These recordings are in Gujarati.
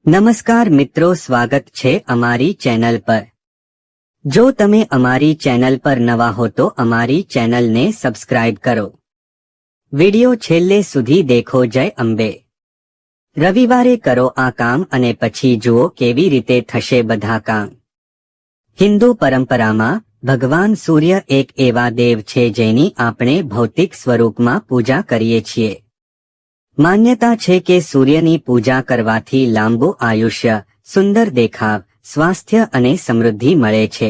નમસ્કાર મિત્રો, સ્વાગત છે અમારી ચેનલ પર। જો તમે અમારી ચેનલ પર નવા હો તો અમારી ચેનલને સબસ્ક્રાઇબ કરો। વિડિયો છેલ્લે સુધી દેખો। જય અંબે। રવિવારે કરો આ કામ અને પછી જુઓ કેવી રીતે થશે બધા કામ। હિન્દુ પરંપરામાં ભગવાન સૂર્ય એક એવા દેવ છે જેની આપણે ભૌતિક સ્વરૂપમાં પૂજા કરીએ છીએ। માન્યતા છે કે સૂર્યની પૂજા કરવાથી લાંબુ આયુષ્ય, સુંદર દેખાવ, સ્વાસ્થ્ય અને સમૃદ્ધિ મળે છે।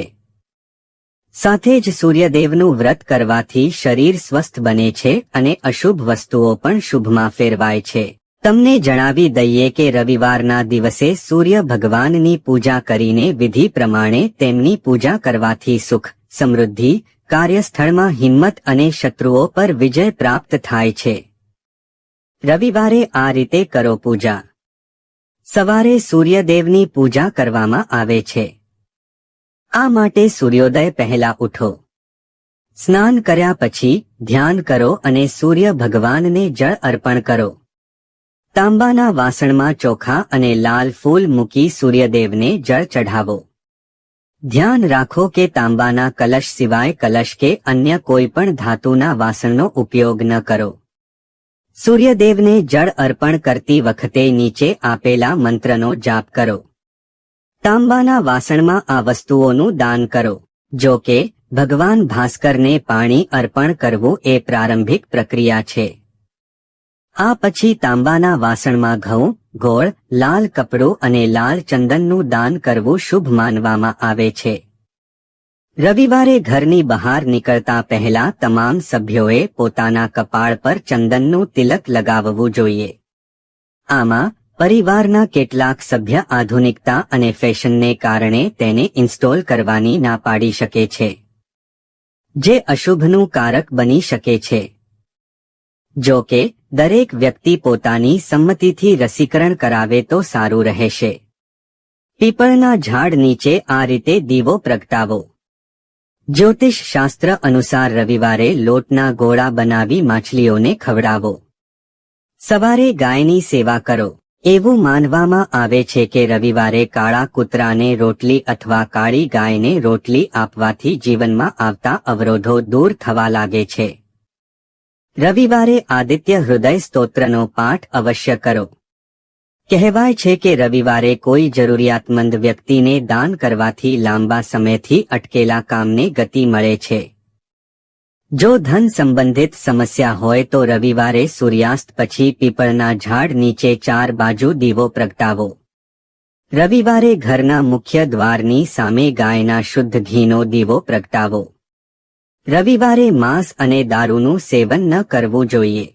સાથે જ સૂર્યદેવનું વ્રત કરવાથી શરીર સ્વસ્થ બને છે અને અશુભ વસ્તુઓ પણ શુભમાં ફેરવાય છે। તમને જણાવી દઈએ કે રવિવારના દિવસે સૂર્ય ભગવાનની પૂજા કરીને વિધિ પ્રમાણે તેમની પૂજા કરવાથી સુખ, સમૃદ્ધિ, કાર્યસ્થળમાં હિંમત અને શત્રુઓ પર વિજય પ્રાપ્ત થાય છે। રવિવારે આ રીતે કરો પૂજા। સવારે સૂર્યદેવની પૂજા કરવામાં આવે છે। આ માટે સૂર્યોદય પહેલા ઉઠો, સ્નાન કર્યા પછી ધ્યાન કરો અને સૂર્ય ભગવાનને જળ અર્પણ કરો। તાંબાના વાસણમાં ચોખા અને લાલ ફૂલ મૂકી સૂર્યદેવને જળ ચઢાવો। ધ્યાન રાખો કે તાંબાના કલશ સિવાય કલશ કે અન્ય કોઈ પણ ધાતુના વાસણનો ઉપયોગ ન કરો। સૂર્યદેવને જળ અર્પણ કરતી વખતે નીચે આપેલા મંત્રનો જાપ કરો। તાંબાના વાસણમાં આ વસ્તુઓનું દાન કરો। જો કે ભગવાન ભાસ્કરને પાણી અર્પણ કરવું એ પ્રારંભિક પ્રક્રિયા છે। આ પછી તાંબાના વાસણમાં ઘઉં, ગોળ, લાલ કપડું અને લાલ ચંદનનું દાન કરવું શુભ માનવામાં આવે છે। રવિવારે ઘરની બહાર નીકળતા પહેલા તમામ સભ્યોએ પોતાના કપાળ પર ચંદનનું તિલક લગાવવું જોઈએ। આમાં પરિવારના કેટલાક સભ્ય આધુનિકતા અને ફેશનને કારણે તેને ઇન્સ્ટોલ કરવાની ના પાડી શકે છે, જે અશુભનું કારક બની શકે છે। જો કે દરેક વ્યક્તિ પોતાની સંમતિથી રસીકરણ કરાવે તો સારું રહેશે। પીપળના ઝાડ નીચે આ રીતે દીવો પ્રગટાવો। જ્યોતિષ શાસ્ત્ર અનુસાર રવિવારે લોટના ગોળા બનાવી માછલીઓને ખવડાવો। સવારે ગાયની સેવા કરો। એવું માનવામાં આવે છે કે રવિવારે કાળા કૂતરાને રોટલી અથવા કાળી ગાયને રોટલી આપવાથી જીવનમાં આવતા અવરોધો દૂર થવા લાગે છે। રવિવારે આદિત્ય હૃદય સ્તોત્રનો પાઠ અવશ્ય કરો। કહેવાય છે કે રવિવારે કોઈ જરૂરિયાતમંદ વ્યક્તિને દાન કરવાથી લાંબા સમયથી અટકેલા કામને ગતિ મળે છે। જો ધન સંબંધિત સમસ્યા હોય તો રવિવારે સૂર્યાસ્ત પછી પીપળના ઝાડ નીચે 4 બાજુ દીવો પ્રગટાવો। રવિવારે ઘરના મુખ્ય દ્વારની સામે ગાયના શુદ્ધ ઘીનો દીવો પ્રગટાવો। રવિવારે માંસ અને દારૂનું સેવન ન કરવું જોઈએ।